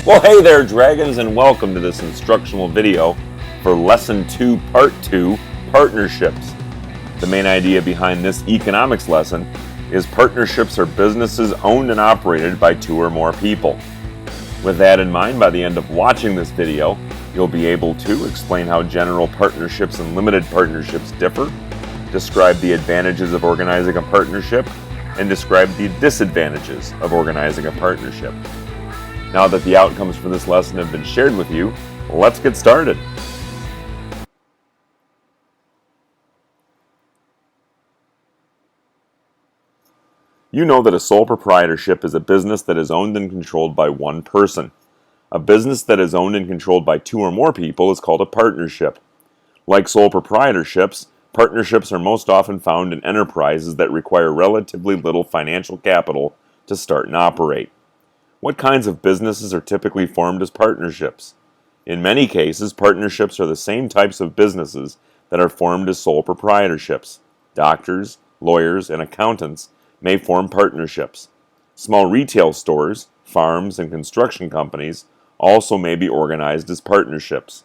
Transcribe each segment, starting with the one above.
Well, hey there, dragons, and welcome to this instructional video for Lesson 2, Part 2, Partnerships. The main idea behind this economics lesson is partnerships are businesses owned and operated by two or more people. With that in mind, by the end of watching this video, you'll be able to explain how general partnerships and limited partnerships differ, describe the advantages of organizing a partnership, and describe the disadvantages of organizing a partnership. Now that the outcomes for this lesson have been shared with you, let's get started. You know that a sole proprietorship is a business that is owned and controlled by one person. A business that is owned and controlled by two or more people is called a partnership. Like sole proprietorships, partnerships are most often found in enterprises that require relatively little financial capital to start and operate. What kinds of businesses are typically formed as partnerships? In many cases, partnerships are the same types of businesses that are formed as sole proprietorships. Doctors, lawyers, and accountants may form partnerships. Small retail stores, farms, and construction companies also may be organized as partnerships.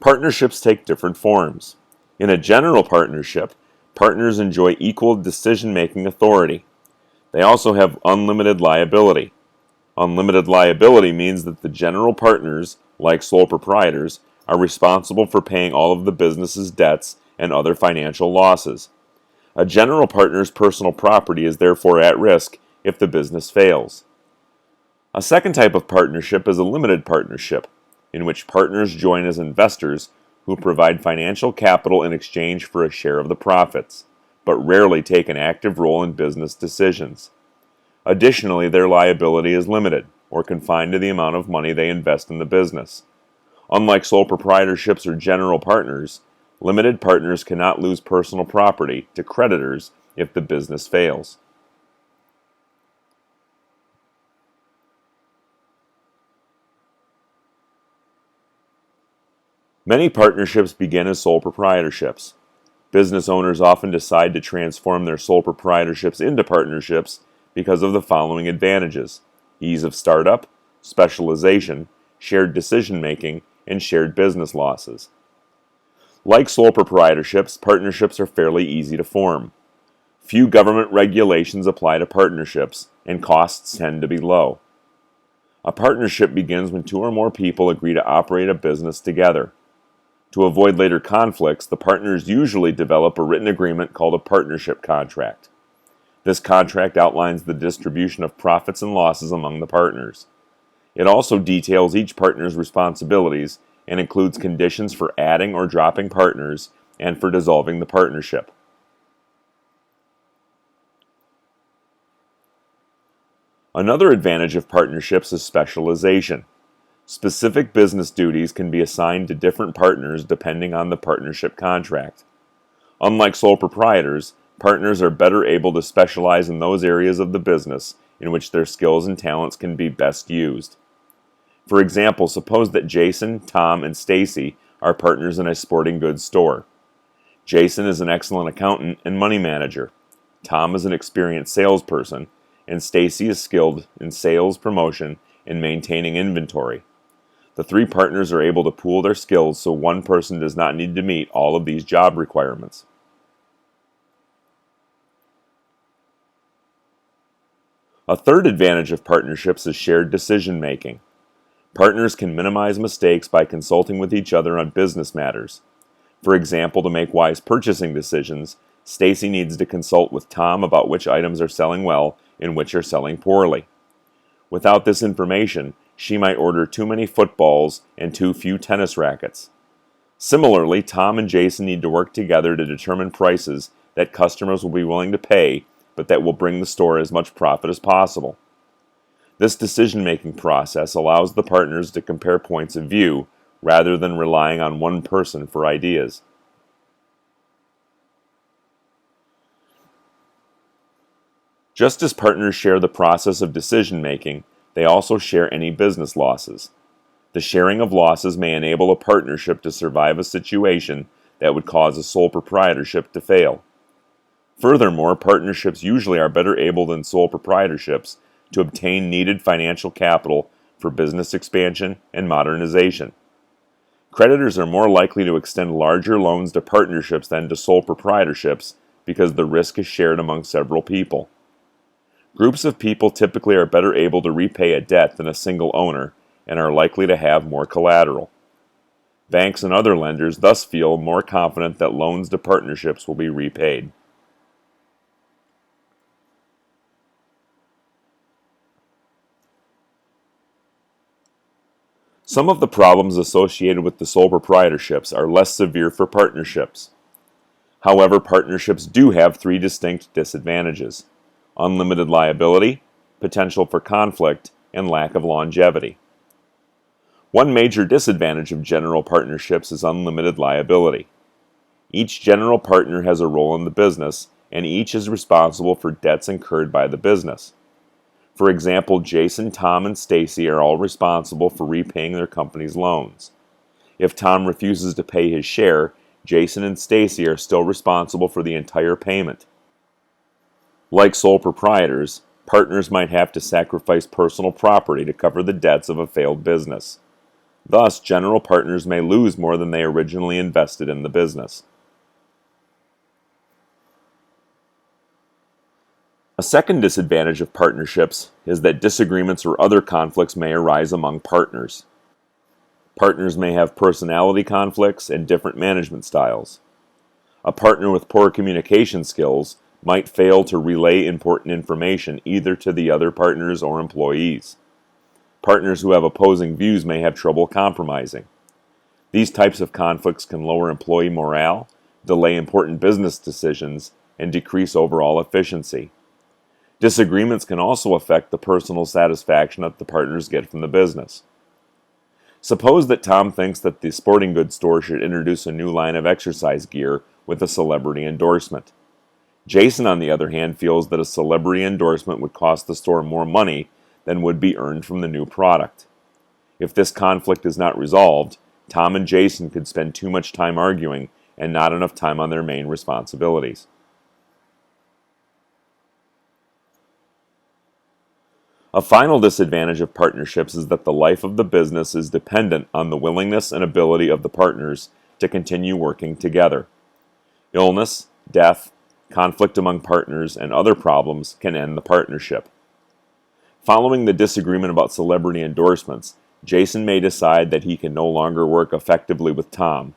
Partnerships take different forms. In a general partnership, partners enjoy equal decision-making authority. They also have unlimited liability. Unlimited liability means that the general partners, like sole proprietors, are responsible for paying all of the business's debts and other financial losses. A general partner's personal property is therefore at risk if the business fails. A second type of partnership is a limited partnership, in which partners join as investors who provide financial capital in exchange for a share of the profits, but rarely take an active role in business decisions. Additionally, their liability is limited, or confined to the amount of money they invest in the business. Unlike sole proprietorships or general partners, limited partners cannot lose personal property to creditors if the business fails. Many partnerships begin as sole proprietorships. Business owners often decide to transform their sole proprietorships into partnerships because of the following advantages: ease of startup, specialization, shared decision-making, and shared business losses. Like sole proprietorships, partnerships are fairly easy to form. Few government regulations apply to partnerships, and costs tend to be low. A partnership begins when two or more people agree to operate a business together. To avoid later conflicts, the partners usually develop a written agreement called a partnership contract. This contract outlines the distribution of profits and losses among the partners. It also details each partner's responsibilities and includes conditions for adding or dropping partners and for dissolving the partnership. Another advantage of partnerships is specialization. Specific business duties can be assigned to different partners depending on the partnership contract. Unlike sole proprietors, partners are better able to specialize in those areas of the business in which their skills and talents can be best used. For example, suppose that Jason, Tom, and Stacy are partners in a sporting goods store. Jason is an excellent accountant and money manager. Tom is an experienced salesperson, and Stacy is skilled in sales, promotion, and maintaining inventory. The three partners are able to pool their skills so one person does not need to meet all of these job requirements. A third advantage of partnerships is shared decision-making. Partners can minimize mistakes by consulting with each other on business matters. For example, to make wise purchasing decisions, Stacy needs to consult with Tom about which items are selling well and which are selling poorly. Without this information, she might order too many footballs and too few tennis rackets. Similarly, Tom and Jason need to work together to determine prices that customers will be willing to pay, but that will bring the store as much profit as possible. This decision-making process allows the partners to compare points of view rather than relying on one person for ideas. Just as partners share the process of decision-making, they also share any business losses. The sharing of losses may enable a partnership to survive a situation that would cause a sole proprietorship to fail. Furthermore, partnerships usually are better able than sole proprietorships to obtain needed financial capital for business expansion and modernization. Creditors are more likely to extend larger loans to partnerships than to sole proprietorships because the risk is shared among several people. Groups of people typically are better able to repay a debt than a single owner and are likely to have more collateral. Banks and other lenders thus feel more confident that loans to partnerships will be repaid. Some of the problems associated with the sole proprietorships are less severe for partnerships. However, partnerships do have three distinct disadvantages: unlimited liability, potential for conflict, and lack of longevity. One major disadvantage of general partnerships is unlimited liability. Each general partner has a role in the business, and each is responsible for debts incurred by the business. For example, Jason, Tom, and Stacy are all responsible for repaying their company's loans. If Tom refuses to pay his share, Jason and Stacy are still responsible for the entire payment. Like sole proprietors, partners might have to sacrifice personal property to cover the debts of a failed business. Thus, general partners may lose more than they originally invested in the business. A second disadvantage of partnerships is that disagreements or other conflicts may arise among partners. Partners may have personality conflicts and different management styles. A partner with poor communication skills might fail to relay important information either to the other partners or employees. Partners who have opposing views may have trouble compromising. These types of conflicts can lower employee morale, delay important business decisions, and decrease overall efficiency. Disagreements can also affect the personal satisfaction that the partners get from the business. Suppose that Tom thinks that the sporting goods store should introduce a new line of exercise gear with a celebrity endorsement. Jason, on the other hand, feels that a celebrity endorsement would cost the store more money than would be earned from the new product. If this conflict is not resolved, Tom and Jason could spend too much time arguing and not enough time on their main responsibilities. A final disadvantage of partnerships is that the life of the business is dependent on the willingness and ability of the partners to continue working together. Illness, death, conflict among partners, and other problems can end the partnership. Following the disagreement about celebrity endorsements, Jason may decide that he can no longer work effectively with Tom.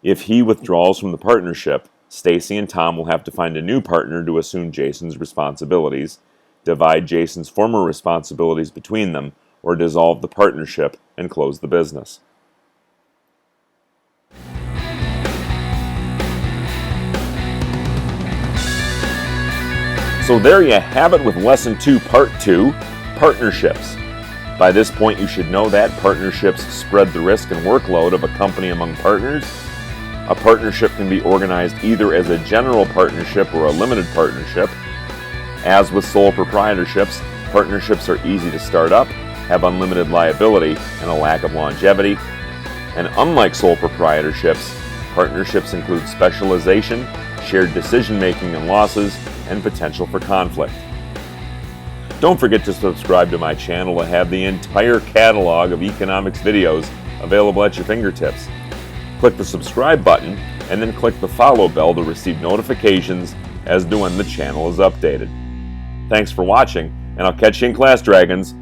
If he withdraws from the partnership, Stacy and Tom will have to find a new partner to assume Jason's responsibilities, divide Jason's former responsibilities between them, or dissolve the partnership and close the business. So there you have it with Lesson 2, Part 2, Partnerships. By this point, you should know that partnerships spread the risk and workload of a company among partners. A partnership can be organized either as a general partnership or a limited partnership. As with sole proprietorships, partnerships are easy to start up, have unlimited liability, and a lack of longevity. And unlike sole proprietorships, partnerships include specialization, shared decision-making and losses, and potential for conflict. Don't forget to subscribe to my channel to have the entire catalog of economics videos available at your fingertips. Click the subscribe button and then click the follow bell to receive notifications as to when the channel is updated. Thanks for watching, and I'll catch you in class, Dragons.